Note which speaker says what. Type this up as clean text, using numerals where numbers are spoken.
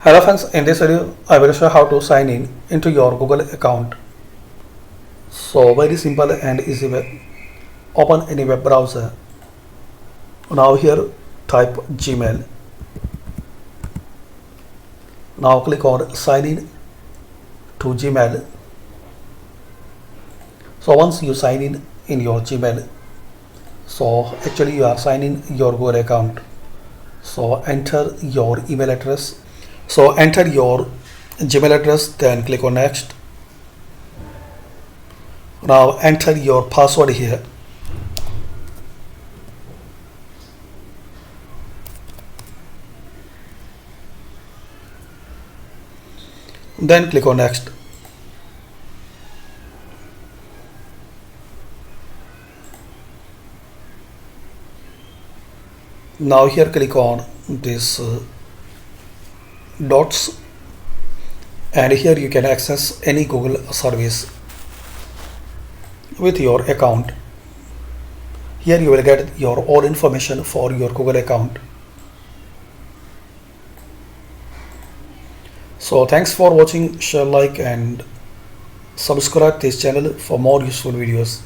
Speaker 1: Hello friends, in this video I will show how to sign in into your Google account. So very simple and easy way. Open any web browser. Now here type Gmail. Now click on sign in to Gmail. So once you sign in your Gmail, so actually you are signing your Google account. So enter your email address. So enter your Gmail address, then click on next. Now enter your password here. Then click on next. Now here click on this dots, and here you can access any Google service with your account. Here you will get your all information for your Google account. So thanks for watching. Share, like and subscribe this channel for more useful videos.